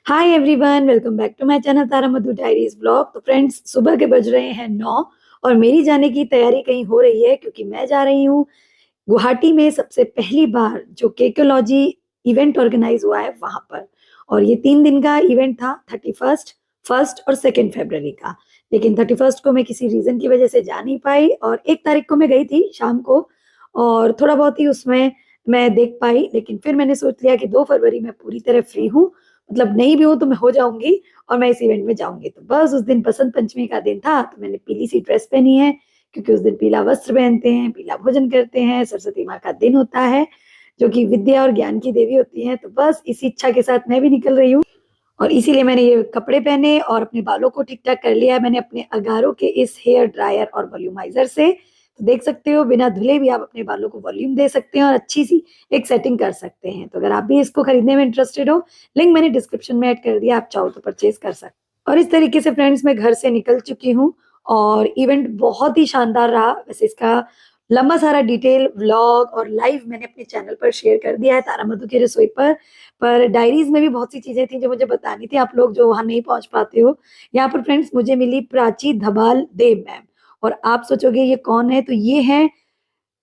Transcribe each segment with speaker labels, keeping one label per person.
Speaker 1: Hi everyone, welcome back to my channel Tara Madhu diaries blog. तो friends, सुबह के बज रहे हैं 9 और मेरी जाने की तैयारी कहीं हो रही है क्योंकि मैं जा रही हूँ गुवाहाटी में सबसे पहली बार जो केकोलॉजी इवेंट ऑर्गेनाइज हुआ है वहां पर। और ये 3 दिन का इवेंट था, 31st, 1st और 2 फरवरी का। लेकिन 31st को मैं किसी रीजन की वजह से जा नहीं पाई और 1 तारीख को मैं गई थी शाम को और थोड़ा बहुत ही उसमें मैं देख पाई। लेकिन फिर मैंने सोच लिया कि 2 फरवरी में पूरी तरह फ्री हूँ, मतलब नहीं भी हूँ तो मैं हो जाऊंगी और मैं इस इवेंट में जाऊंगी। तो बस उस दिन बसंत पंचमी का दिन था तो मैंने पीली सी ड्रेस पहनी है क्योंकि उस दिन पीला वस्त्र पहनते हैं, पीला भोजन करते हैं, सरस्वती माँ का दिन होता है जो कि विद्या और ज्ञान की देवी होती है। तो बस इसी इच्छा के साथ मैं भी निकल रही हूँ और इसीलिए मैंने ये कपड़े पहने और अपने बालों को ठीक ठाक कर लिया है मैंने अपने अगारो के इस हेयर ड्रायर और वॉल्यूमाइजर से। तो देख सकते हो, बिना धुले भी आप अपने बालों को वॉल्यूम दे सकते हैं और अच्छी सी एक सेटिंग कर सकते हैं। तो अगर आप भी इसको खरीदने में इंटरेस्टेड हो, लिंक मैंने डिस्क्रिप्शन में ऐड कर दिया, आप चाहो तो परचेज कर सकते हैं। और इस तरीके से फ्रेंड्स मैं घर से निकल चुकी हूँ और इवेंट बहुत ही शानदार रहा। वैसे इसका लंबा सारा डिटेल व्लॉग और लाइव मैंने अपने चैनल पर शेयर कर दिया है, तारा मधु की रसोई पर डायरीज में भी बहुत सी चीजें थी जो मुझे बतानी थी, आप लोग जो वहां नहीं पहुंच पाते हो। यहाँ पर फ्रेंड्स मुझे मिली प्राची धबाल देव मैम। और आप सोचोगे ये कौन है, तो ये है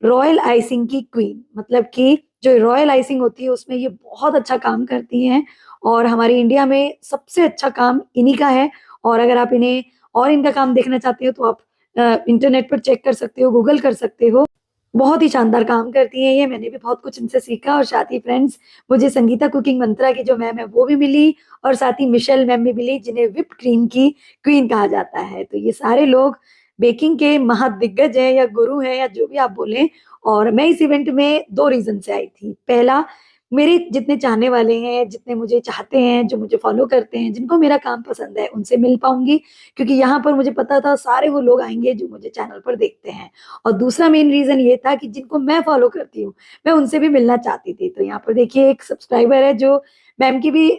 Speaker 1: रॉयल आइसिंग की क्वीन। मतलब कि जो रॉयल आइसिंग होती है उसमें ये बहुत अच्छा काम करती हैं और हमारी इंडिया में सबसे अच्छा काम इन्हीं का है। और अगर आप इन्हें और इनका काम देखना चाहते हो तो आप इंटरनेट पर चेक कर सकते हो, गूगल कर सकते हो। बहुत ही शानदार काम करती हैं ये, मैंने भी बहुत कुछ इनसे सीखा। और साथ ही फ्रेंड्स मुझे संगीता कुकिंग मंत्रा की जो मैम है वो भी मिली और साथ ही मिशेल मैम भी मिली जिन्हें व्हिप्ड क्रीम की क्वीन कहा जाता है। तो ये सारे लोग बेकिंग के महादिग्गज हैं या गुरु हैं या जो भी आप बोलें। और मैं इस इवेंट में 2 रीजन से आई थी। पहला, मेरे जितने चाहने वाले हैं, जितने मुझे चाहते हैं, जो मुझे फॉलो करते हैं, जिनको मेरा काम पसंद है, उनसे मिल पाऊंगी क्योंकि यहाँ पर मुझे पता था सारे वो लोग आएंगे जो मुझे चैनल पर देखते हैं। और दूसरा मेन रीजन ये था कि जिनको मैं फॉलो करती हूँ मैं उनसे भी मिलना चाहती थी। तो यहाँ पर देखिए एक सब्सक्राइबर है जो मैम की भी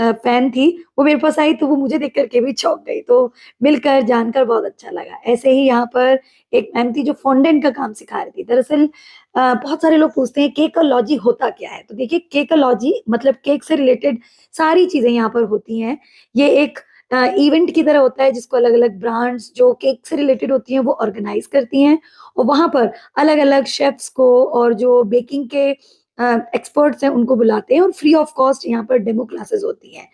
Speaker 1: फैन थी, वो मेरे पास आई तो वो मुझे देख करके भी चौंक गई। तो मिलकर जानकर बहुत अच्छा लगा। ऐसे ही यहाँ पर एक मैम थी जो फॉन्डेंट का काम सिखा रही थी। दरअसल बहुत सारे लोग पूछते हैं केकलॉजी होता क्या है। तो देखिए केकलॉजी मतलब केक से रिलेटेड सारी चीजें यहाँ पर होती हैं। ये एक इवेंट की तरह होता है जिसको अलग अलग ब्रांड्स जो केक से रिलेटेड होती हैं वो ऑर्गेनाइज करती हैं और वहां पर अलग अलग शेफ्स को और जो बेकिंग के एक्सपर्ट्स हैं उनको बुलाते हैं और फ्री ऑफ कॉस्ट यहाँ पर डेमो क्लासेस होती हैं।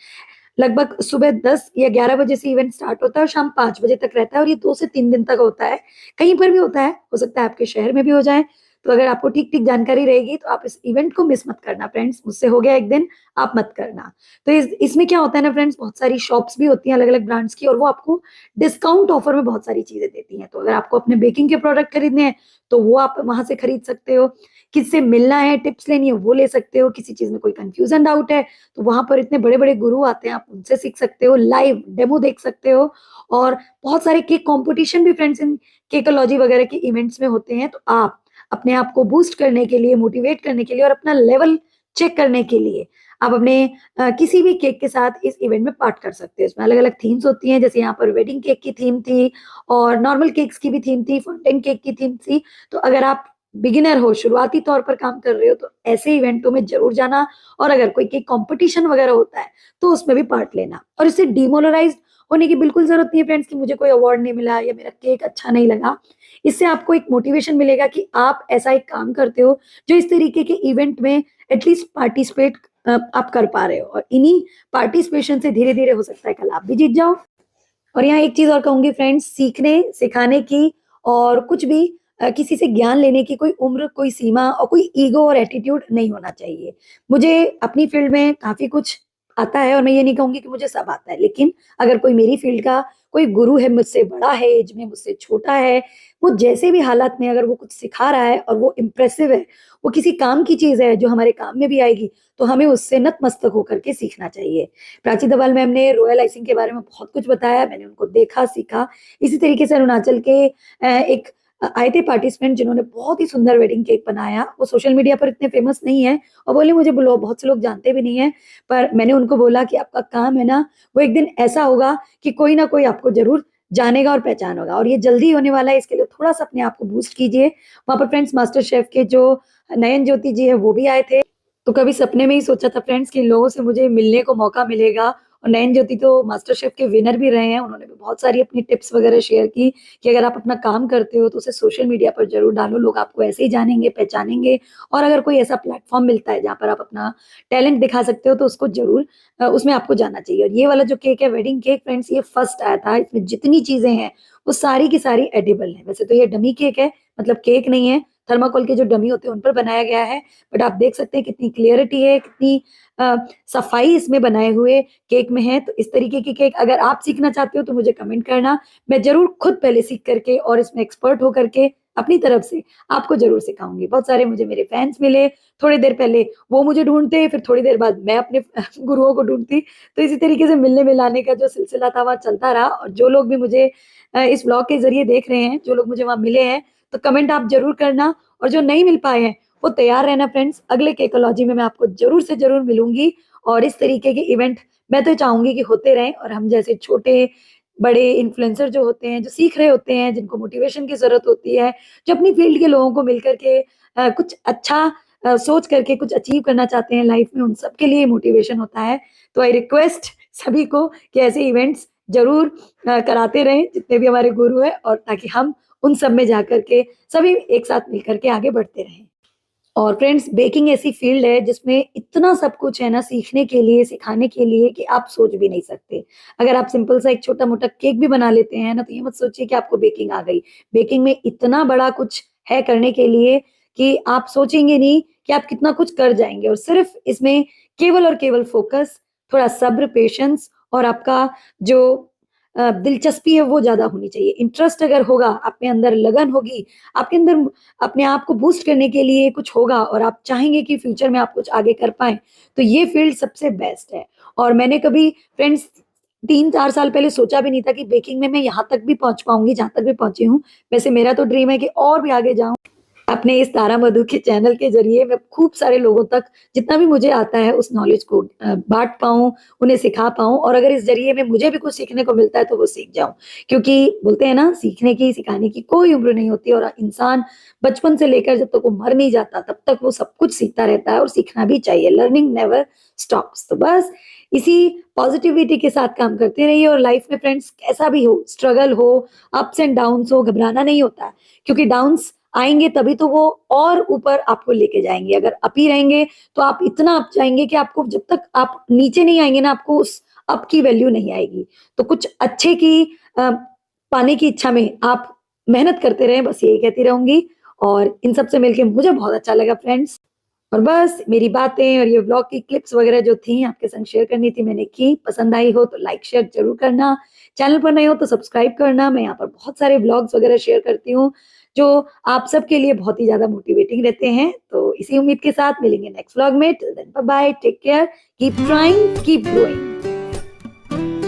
Speaker 1: लगभग सुबह 10 या 11 बजे से इवेंट स्टार्ट होता है और शाम 5 बजे तक रहता है और ये 2 से 3 दिन तक होता है। कहीं पर भी होता है, हो सकता है आपके शहर में भी हो जाए। तो अगर आपको ठीक ठीक जानकारी रहेगी तो आप इस इवेंट को मिस मत करना फ्रेंड्स। मुझसे हो गया एक दिन, आप मत करना। तो इसमें क्या होता है ना फ्रेंड्स, बहुत सारी शॉप्स भी होती हैं अलग अलग ब्रांड्स की और वो आपको डिस्काउंट ऑफर में बहुत सारी चीजें देती हैं। तो अगर आपको अपने बेकिंग के प्रोडक्ट खरीदने हैं तो वो आप वहां से खरीद सकते हो। किससे मिलना है, टिप्स लेनी है, वो ले सकते हो। किसी चीज में कोई कंफ्यूजन डाउट है तो वहां पर इतने बड़े बड़े गुरु आते हैं, आप उनसे सीख सकते हो, लाइव डेमो देख सकते हो। और बहुत सारे केक कंपटीशन भी फ्रेंड्स इन केकोलॉजी वगैरह के इवेंट्स में होते हैं। तो आप अपने आप को बूस्ट करने के लिए, मोटिवेट करने के लिए और अपना लेवल चेक करने के लिए आप अपने किसी भी केक के साथ इस इवेंट में पार्ट कर सकते हो। इसमें अलग अलग थीम्स होती हैं, जैसे यहाँ पर वेडिंग केक की थीम थी और नॉर्मल केक्स की भी थीम थी, फाउंटेन केक की थीम थी। तो अगर आप बिगिनर हो, शुरुआती तौर पर काम कर रहे हो, तो ऐसे इवेंटों में जरूर जाना। और अगर कोई केक कंपटीशन वगैरह होता है तो उसमें भी पार्ट लेना। और इससे डिमोरलाइज होने की बिल्कुल जरूरत नहीं है फ्रेंड्स कि मुझे कोई अवार्ड नहीं मिला या मेरा केक अच्छा नहीं लगा। इससे आपको एक मोटिवेशन मिलेगा कि आप ऐसा एक काम करते हो जो इस तरीके के इवेंट में एटलीस्ट पार्टिसिपेट आप कर पा रहे हो। और इन्हीं पार्टिसिपेशन से धीरे धीरे हो सकता है कल आप भी जीत जाओ। और यहाँ एक चीज और कहूंगी फ्रेंड्स, सीखने सिखाने की और कुछ भी किसी से ज्ञान लेने की कोई उम्र, कोई सीमा और कोई ईगो और एटीट्यूड नहीं होना चाहिए। मुझे अपनी फील्ड में काफी कुछ आता है और मैं ये नहीं कहूंगी कि मुझे सब आता है, लेकिन अगर कोई मेरी फील्ड का कोई गुरु है, मुझसे बड़ा है एज में, मुझसे छोटा है, वो जैसे भी हालात में अगर वो कुछ सिखा रहा है और वो इम्प्रेसिव है, वो किसी काम की चीज है जो हमारे काम में भी आएगी, तो हमें उससे नतमस्तक होकर के सीखना चाहिए। प्राची दवाल मैम ने रॉयल आइसिंग के बारे में बहुत कुछ बताया, मैंने उनको देखा, सीखा। इसी तरीके से अरुणाचल के एक आए थे पार्टिसिपेंट जिन्होंने बहुत ही सुंदर वेडिंग केक बनाया। वो सोशल मीडिया पर इतने फेमस नहीं है और बोले मुझे बोलो बहुत से लोग जानते भी नहीं है। पर मैंने उनको बोला कि आपका काम है ना, वो एक दिन ऐसा होगा कि कोई ना कोई आपको जरूर जानेगा और पहचान होगा। और ये जल्दी होने वाला है, इसके लिए थोड़ा सा अपने आप को बूस्ट कीजिए। वहां पर फ्रेंड्स मास्टर शेफ के जो नयन ज्योति जी है वो भी आए थे। तो कभी सपने में ही सोचा था फ्रेंड्स कि इन लोगों से मुझे मिलने को मौका मिलेगा। और नयन ज्योति तो मास्टर शेफ के विनर भी रहे हैं। उन्होंने भी बहुत सारी अपनी टिप्स वगैरह शेयर की कि अगर आप अपना काम करते हो तो उसे सोशल मीडिया पर ज़रूर डालो, लोग आपको ऐसे ही जानेंगे, पहचानेंगे। और अगर कोई ऐसा प्लेटफ़ॉर्म मिलता है जहाँ पर आप अपना टैलेंट दिखा सकते हो तो उसको ज़रूर उसमें आपको जाना चाहिए। और ये वाला जो केक है वेडिंग केक फ्रेंड्स, ये फर्स्ट आया था। इसमें जितनी चीज़ें हैं वो सारी की सारी एडिबल हैं। वैसे तो ये डमी केक है, मतलब केक नहीं है, थर्माकोल के जो डमी होते हैं उन पर बनाया गया है। बट आप देख सकते हैं कितनी क्लियरिटी है, कितनी सफाई इसमें बनाए हुए केक में है। तो इस तरीके की केक अगर आप सीखना चाहते हो तो मुझे कमेंट करना, मैं ज़रूर खुद पहले सीख करके और इसमें एक्सपर्ट हो करके अपनी तरफ से आपको ज़रूर सिखाऊँगी। बहुत सारे मुझे मेरे फैन्स मिले, थोड़ी देर पहले वो मुझे ढूँढते, फिर थोड़ी देर बाद मैं अपने गुरुओं को ढूँढती। तो इसी तरीके से मिलने-मिलाने का जो सिलसिला था वहाँ चलता रहा। और जो लोग भी मुझे इस ब्लॉग के ज़रिए देख रहे हैं, जो लोग मुझे वहाँ मिले हैं, तो कमेंट आप ज़रूर करना। और जो नहीं मिल पाए हैं, वो तैयार रहना फ्रेंड्स, अगले केकोलॉजी में मैं आपको ज़रूर से ज़रूर मिलूँगी। और इस तरीके के इवेंट मैं तो चाहूँगी कि होते रहें और हम जैसे छोटे-बड़े इन्फ्लुएंसर जो होते हैं, जो सीख रहे होते हैं, जिनको मोटिवेशन की ज़रूरत होती है, जो अपनी फ़ील्ड के लोगों को मिल कर के कुछ अच्छा सोच करके कुछ अचीव करना चाहते हैं लाइफ़ में, उन सब के लिए मोटिवेशन होता है। तो आई रिक्वेस्ट सभी को कि ऐसे इवेंट्स ज़रूर कराते रहें, जितने भी हमारे गुरु हैं, और ताकि हम उन सब में जाकर के सभी एक साथ मिल कर के आगे बढ़ते रहें। और फ्रेंड्स, बेकिंग ऐसी फ़ील्ड है जिसमें इतना सब कुछ है ना सीखने के लिए, सिखाने के लिए, कि आप सोच भी नहीं सकते। अगर आप सिंपल सा एक छोटा-मोटा केक भी बना लेते हैं ना, तो ये मत सोचिए कि आपको बेकिंग आ गई। बेकिंग में इतना बड़ा कुछ है करने के लिए कि आप सोचेंगे नहीं कि आप कितना कुछ कर जाएँगे। और सिर्फ़ इसमें केवल और केवल फ़ोकस, थोड़ा सब्र, पेशेंस और आपका जो दिलचस्पी है वो ज़्यादा होनी चाहिए। इंटरेस्ट अगर होगा, आप में अंदर लगन होगी, आपके अंदर अपने आप को बूस्ट करने के लिए कुछ होगा और आप चाहेंगे कि फ्यूचर में आप कुछ आगे कर पाएँ, तो ये फ़ील्ड सबसे बेस्ट है। और मैंने कभी फ्रेंड्स 3-4 साल पहले सोचा भी नहीं था कि बेकिंग में मैं यहाँ तक भी पहुँच पाऊँगी, जहाँ तक भी पहुँची हूँ। वैसे मेरा तो ड्रीम है कि और भी आगे जाऊँ। अपने इस तारा मधु के चैनल के ज़रिए मैं खूब सारे लोगों तक जितना भी मुझे आता है उस नॉलेज को बाँट पाऊँ, उन्हें सिखा पाऊँ। और अगर इस ज़रिए में मुझे भी कुछ सीखने को मिलता है तो वो सीख जाऊँ। क्योंकि बोलते हैं ना, सीखने की, सिखाने की कोई उम्र नहीं होती। और इंसान बचपन से लेकर जब तक वो मर नहीं जाता तब तक वो सब कुछ सीखता रहता है और सीखना भी चाहिए। Learning never stops. तो बस इसी पॉज़िटिविटी के साथ काम करते रहिए। और लाइफ़ में फ्रेंड्स कैसा भी हो, स्ट्रगल हो, अप्स एंड डाउन्स हो, घबराना नहीं होता है। क्योंकि डाउन्स आएँगे तभी तो वो और ऊपर आपको लेके जाएँगे। अगर अप ही रहेंगे तो आप इतना अप जाएँगे कि आपको, जब तक आप नीचे नहीं आएँगे ना, आपको उस अप की वैल्यू नहीं आएगी। तो कुछ अच्छे की पाने की इच्छा में आप मेहनत करते रहें, बस यही कहती रहूँगी। और इन सब से मिलके मुझे बहुत अच्छा लगा फ्रेंड्स। और बस मेरी बातें और ये व्लॉग की क्लिप्स वगैरह जो थी आपके संग शेयर करनी थी, मैंने की। पसंद आई हो तो लाइक शेयर ज़रूर करना। चैनल पर नए हो तो सब्सक्राइब करना। मैं यहाँ पर बहुत सारे व्लॉग्स वगैरह शेयर करती हूँ, जो आप सबके लिए बहुत ही ज़्यादा मोटिवेटिंग रहते हैं। तो इसी उम्मीद के साथ मिलेंगे नेक्स्ट व्लॉग में। Till then bye bye, take care, keep trying, keep growing.